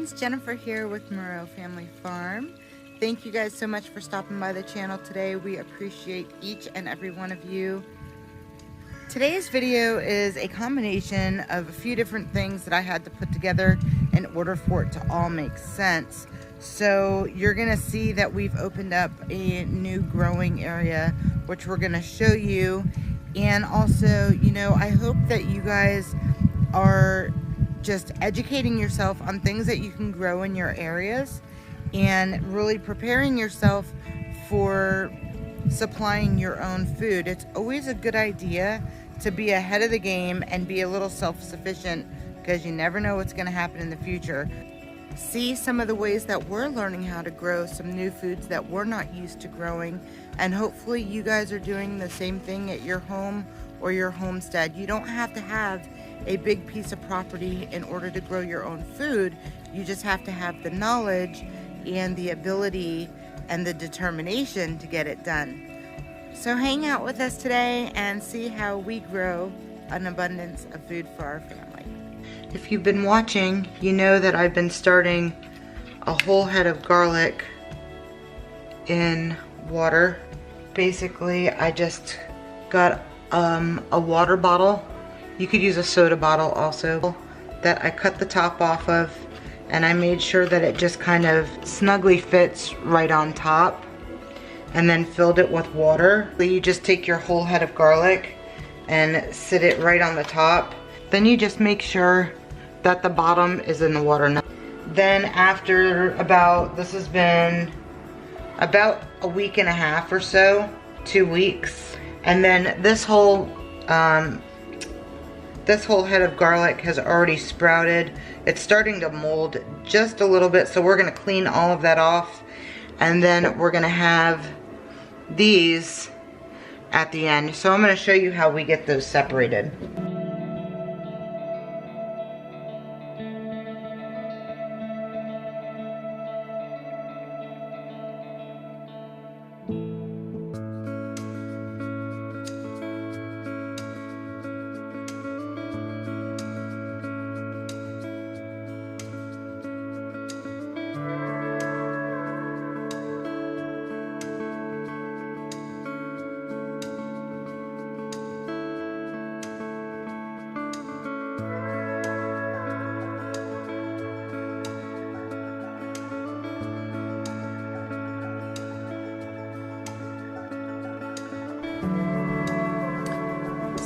friends, Jennifer here with Moreau Family Farm. Thank you guys so much for stopping by the channel today. We appreciate each and every one of you. Today's video is a combination of a few different things that I had to put together in order for it to all make sense. So you're gonna see that we've opened up a new growing area, which we're gonna show you. And also, you know, I hope that you guys are just educating yourself on things that you can grow in your areas and really preparing yourself for supplying your own food. It's always a good idea to be ahead of the game and be a little self-sufficient, because you never know what's going to happen in the future. See some of the ways that we're learning how to grow some new foods that we're not used to growing, and hopefully you guys are doing the same thing at your home or your homestead. You don't have to have a big piece of property in order to grow your own food. You just have to have the knowledge and the ability and the determination to get it done. So hang out with us today and see how we grow an abundance of food for our family. If you've been watching, you know that I've been starting a whole head of garlic in water. Basically, I just got a water bottle. You could use a soda bottle also, that I cut the top off of, and I made sure that it just kind of snugly fits right on top, and then filled it with water. You just take your whole head of garlic and sit it right on the top. Then you just make sure that the bottom is in the water. Then after about, this has been about a week and a half or so, 2 weeks, and then this whole head of garlic has already sprouted. It's starting to mold just a little bit, so we're gonna clean all of that off, and then we're gonna have these at the end. So I'm gonna show you how we get those separated.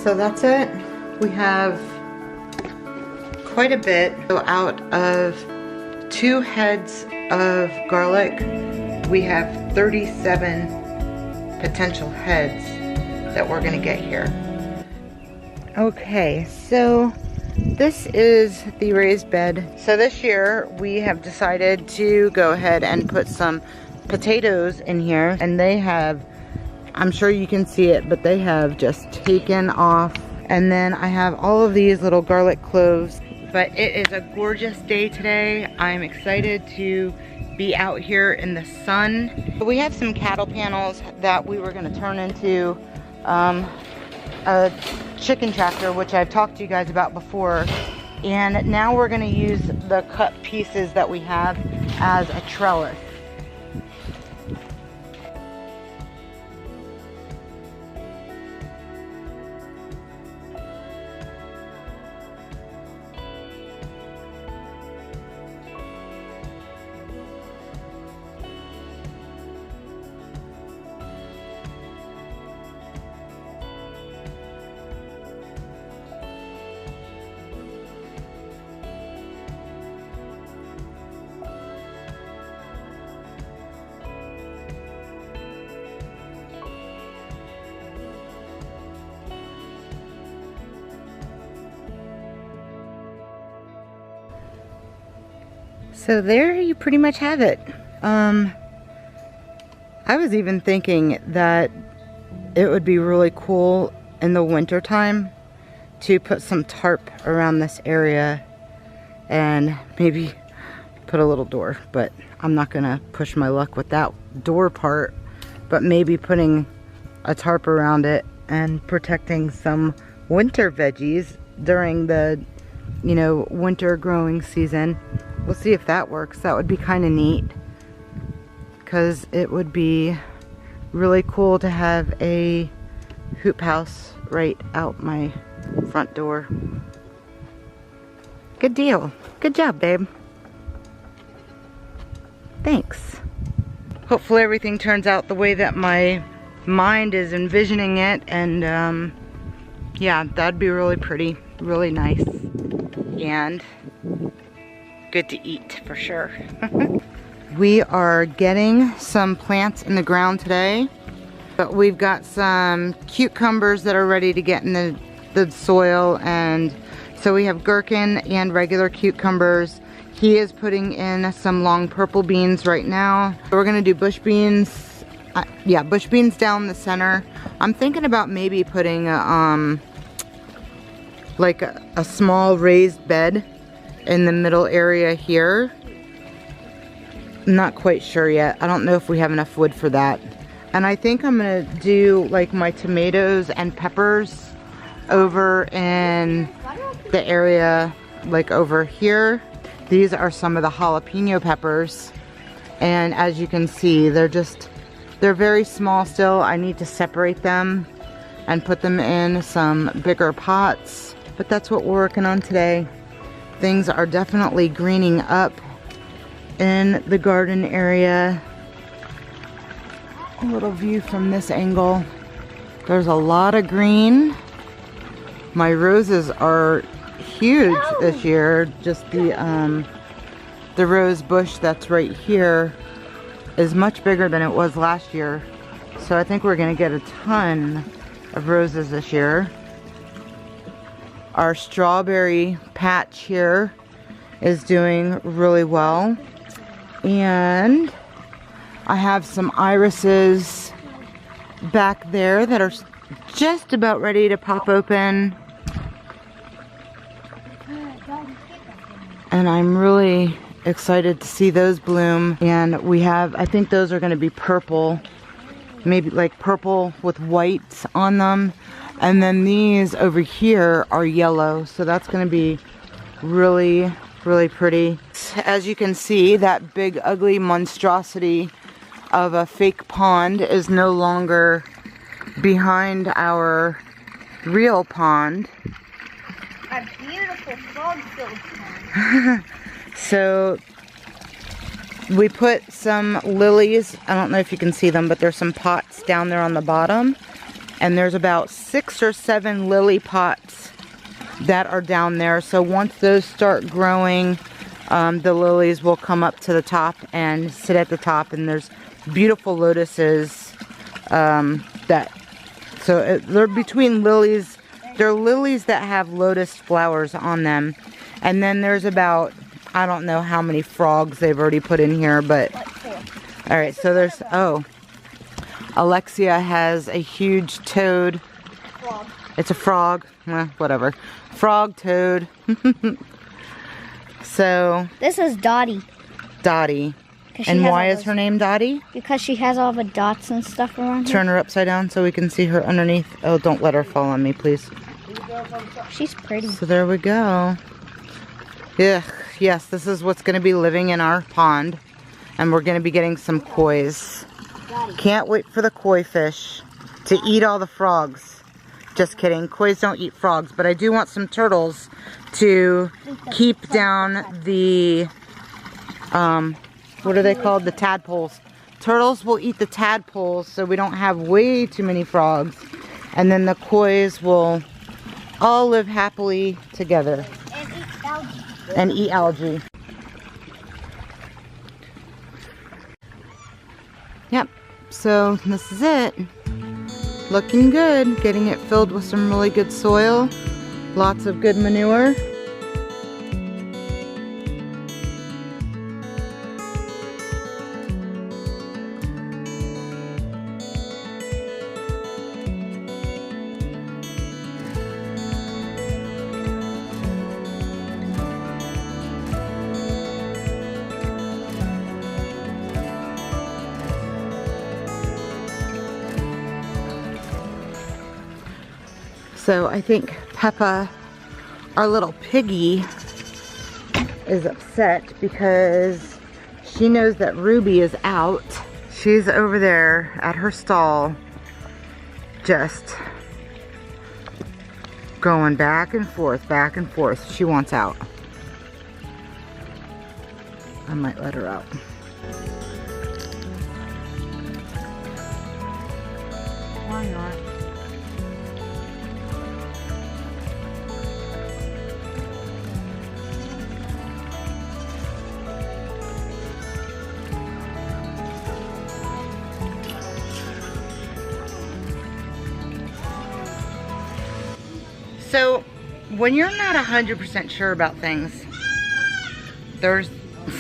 So that's it. We have quite a bit. So out of 2 heads of garlic, we have 37 potential heads that we're gonna get here. Okay, so this is the raised bed. So this year we have decided to go ahead and put some potatoes in here, and they have, I'm sure you can see it, but they have just taken off. And then I have all of these little garlic cloves. But it is a gorgeous day today. I'm excited to be out here in the sun. We have some cattle panels that we were gonna turn into a chicken tractor, which I've talked to you guys about before. And now we're gonna use the cut pieces that we have as a trellis. So there you pretty much have it. I was even thinking that it would be really cool in the winter time to put some tarp around this area and maybe put a little door, but I'm not gonna push my luck with that door part, but maybe putting a tarp around it and protecting some winter veggies during the, you know, winter growing season We'll see if that works. That would be kind of neat, because it would be really cool to have a hoop house right out my front door. Good deal. Good job, babe. Thanks. Hopefully everything turns out the way that my mind is envisioning it, and yeah, that'd be really pretty, really nice, and good to eat for sure. We are getting some plants in the ground today, but we've got some cucumbers that are ready to get in the soil, and so we have gherkin and regular cucumbers. He is putting in some long purple beans right now. We're gonna do bush beans. Yeah, bush beans down the center. I'm thinking about maybe putting like a small raised bed in the middle area here. Not quite sure yet. I don't know if we have enough wood for that. And I think I'm gonna do like my tomatoes and peppers over in the area like over here. These are some of the jalapeno peppers, and as you can see, they're very small still. I need to separate them and put them in some bigger pots, but that's what we're working on today. Things are definitely greening up in the garden area. A little view from this angle. There's a lot of green. My roses are huge this year. Just the rose bush that's right here is much bigger than it was last year. So I think we're gonna get a ton of roses this year. Our strawberry patch here is doing really well. And I have some irises back there that are just about ready to pop open. And I'm really excited to see those bloom. And we have, I think those are going to be purple, maybe like purple with white on them. And then these over here are yellow, so that's going to be really, really pretty. As you can see, that big ugly monstrosity of a fake pond is no longer behind our real pond. A beautiful frog-filled pond. So we put some lilies. I don't know if you can see them, but there's some pots down there on the bottom. And there's about 6 or 7 lily pots that are down there. So once those start growing, the lilies will come up to the top and sit at the top. And there's beautiful lotuses they're between lilies. They're lilies that have lotus flowers on them. And then there's about, I don't know how many frogs they've already put in here, but all right, so there's, oh, Alexia has a huge toad. Frog. It's a frog. Well, whatever. Frog, toad. So. This is Dottie. Dottie. And why is her name Dottie? Because she has all the dots and stuff around her. Turn her upside down so we can see her underneath. Oh, don't let her fall on me, please. She's pretty. So there we go. Yeah, yes, this is what's going to be living in our pond. And we're going to be getting some koi's. Can't wait for the koi fish to eat all the frogs. Just kidding. Koi's don't eat frogs, but I do want some turtles to keep down the, what are they called? The tadpoles. Turtles will eat the tadpoles so we don't have way too many frogs. And then the koi's will all live happily together. And eat algae. Yep, so this is it. Looking good. Getting it filled with some really good soil. Lots of good manure. So I think Peppa, our little piggy, is upset because she knows that Ruby is out. She's over there at her stall, just going back and forth, back and forth. She wants out. I might let her out. Why not? So, when you're not 100% sure about things, there's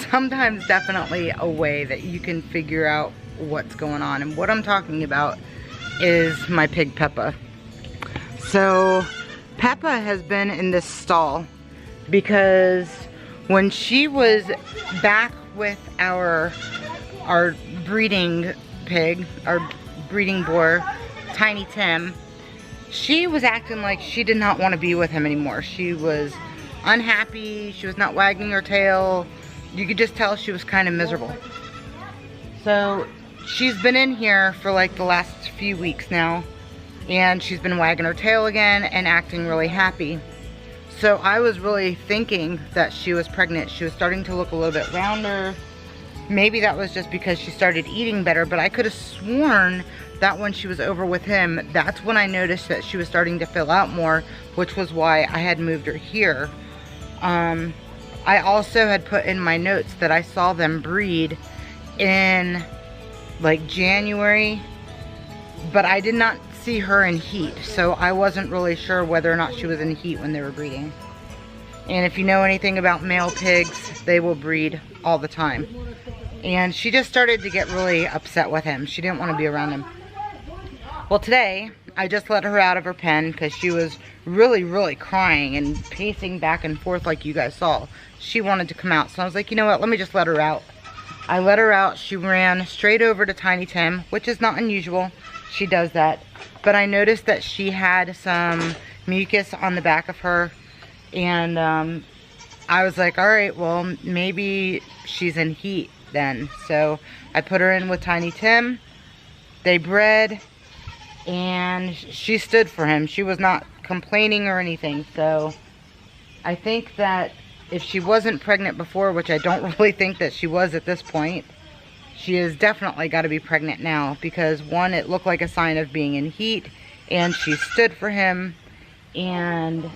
sometimes definitely a way that you can figure out what's going on. And what I'm talking about is my pig Peppa. So, Peppa has been in this stall because when she was back with our breeding pig, our breeding boar, Tiny Tim, she was acting like she did not want to be with him anymore. She was unhappy. She was not wagging her tail. You could just tell she was kind of miserable. So she's been in here for like the last few weeks now, and she's been wagging her tail again and acting really happy. So I was really thinking that she was pregnant. She was starting to look a little bit rounder. Maybe that was just because she started eating better, but I could have sworn that when she was over with him, that's when I noticed that she was starting to fill out more, which was why I had moved her here. I also had put in my notes that I saw them breed in like January, but I did not see her in heat, so I wasn't really sure whether or not she was in heat when they were breeding. And if you know anything about male pigs, they will breed all the time. And she just started to get really upset with him. She didn't want to be around him. Well, today, I just let her out of her pen because she was really crying and pacing back and forth like you guys saw. She wanted to come out. So I was like, you know what, let me just let her out. I let her out. She ran straight over to Tiny Tim, which is not unusual. She does that. But I noticed that she had some mucus on the back of her. And I was like, all right, well, maybe she's in heat then. So I put her in with Tiny Tim. They bred. And she stood for him. She was not complaining or anything. So I think that if she wasn't pregnant before, which I don't really think that she was at this point, she has definitely got to be pregnant now, because one, it looked like a sign of being in heat, and she stood for him, and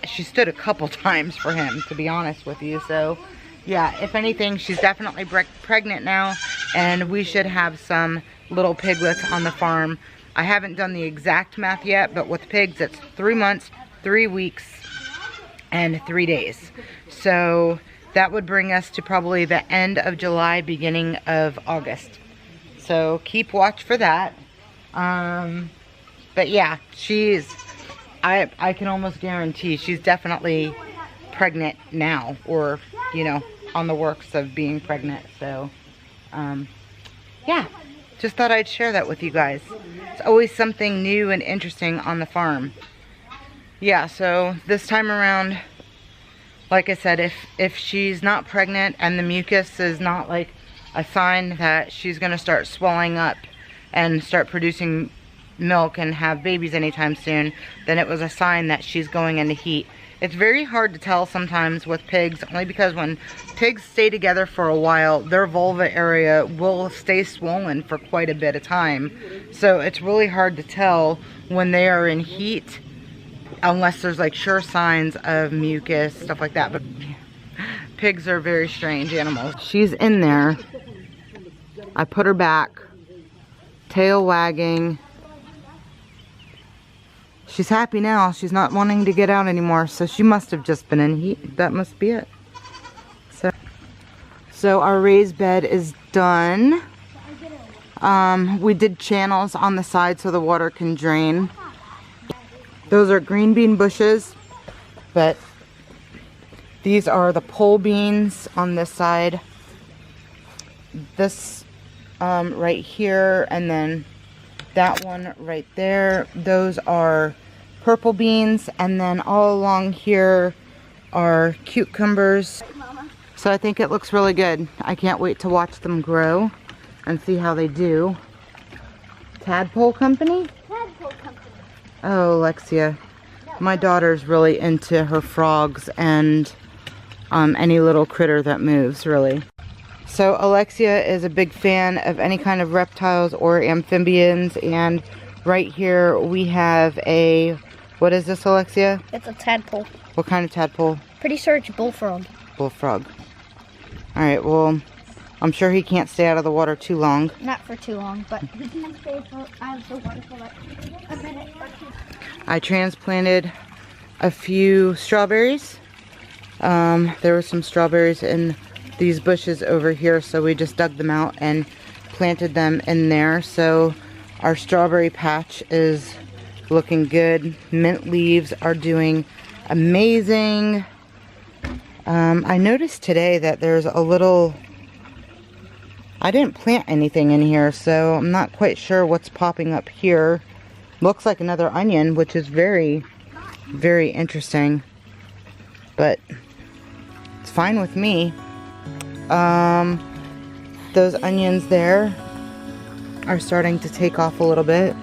she stood a couple times for him, to be honest with you. So yeah, if anything, she's definitely pregnant now, and we should have some little piglets on the farm. I haven't done the exact math yet, but with pigs, it's 3 months, 3 weeks, and 3 days. So that would bring us to probably the end of July, beginning of August. So keep watch for that. But yeah, I can almost guarantee she's definitely pregnant now, or, you know, on the works of being pregnant. So, yeah. Just thought I'd share that with you guys. It's always something new and interesting on the farm. Yeah, so this time around, like I said, if she's not pregnant and the mucus is not like a sign that she's going to start swelling up and start producing milk and have babies anytime soon, then it was a sign that she's going into heat. It's very hard to tell sometimes with pigs, only because when pigs stay together for a while, their vulva area will stay swollen for quite a bit of time. So it's really hard to tell when they are in heat, unless there's like sure signs of mucus, stuff like that. But pigs are very strange animals. She's in there. I put her back, tail wagging. She's happy now. She's not wanting to get out anymore, so she must have just been in heat. That must be it. So our raised bed is done. We did channels on the side so the water can drain. Those are green bean bushes, but these are the pole beans on this side. This right here, and then that one right there, those are purple beans. And then all along here are cucumbers. So I think it looks really good. I can't wait to watch them grow and see how they do. Tadpole Company? Tadpole Company. Oh, Alexia. My daughter's really into her frogs and any little critter that moves, really. So Alexia is a big fan of any kind of reptiles or amphibians, and right here we have a, what is this, Alexia? It's a tadpole. What kind of tadpole? Pretty sure it's bullfrog. Bullfrog. Alright, well, I'm sure he can't stay out of the water too long. Not for too long, but he can stay out of the water for like a minute or two. I transplanted a few strawberries. There were some strawberries in these bushes over here, so we just dug them out and planted them in there. So our strawberry patch is looking good. Mint leaves are doing amazing. I noticed today that there's a little, I didn't plant anything in here, so I'm not quite sure what's popping up here. Looks like another onion, which is very, very interesting, but it's fine with me. Those onions there are starting to take off a little bit.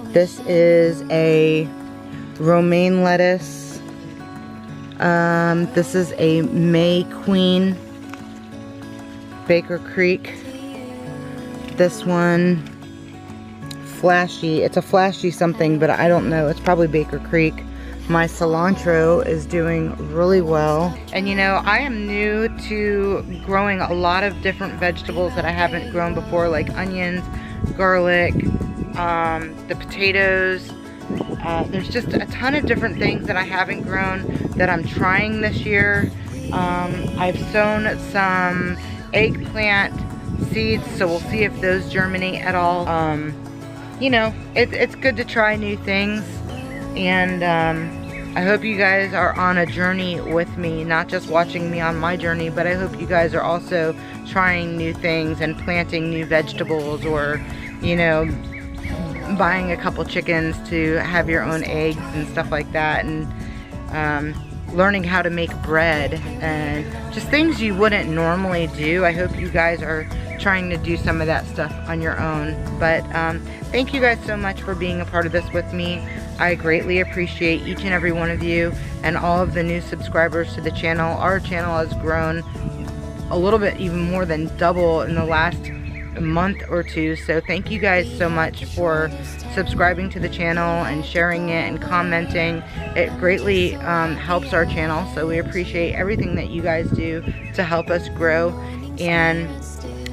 This is a romaine lettuce. This is a May Queen, Baker Creek. This one, flashy. It's a flashy something, but I don't know. It's probably Baker Creek. My cilantro is doing really well. And you know, I am new to growing a lot of different vegetables that I haven't grown before, like onions, garlic, the potatoes. There's just a ton of different things that I haven't grown that I'm trying this year. I've sown some eggplant seeds, so we'll see if those germinate at all. You know, it's good to try new things, and I hope you guys are on a journey with me, not just watching me on my journey, but I hope you guys are also trying new things and planting new vegetables, or, you know, buying a couple chickens to have your own eggs and stuff like that, and learning how to make bread and just things you wouldn't normally do. I hope you guys are trying to do some of that stuff on your own. But thank you guys so much for being a part of this with me. I greatly appreciate each and every one of you and all of the new subscribers to the channel. Our channel has grown a little bit, even more than double in the last month or two. So thank you guys so much for subscribing to the channel and sharing it and commenting. It greatly helps our channel, so we appreciate everything that you guys do to help us grow, and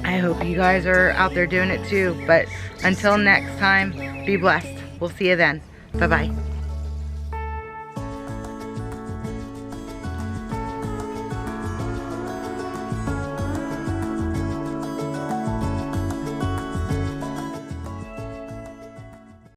I hope you guys are out there doing it too. But until next time, be blessed. We'll see you then. Bye-bye.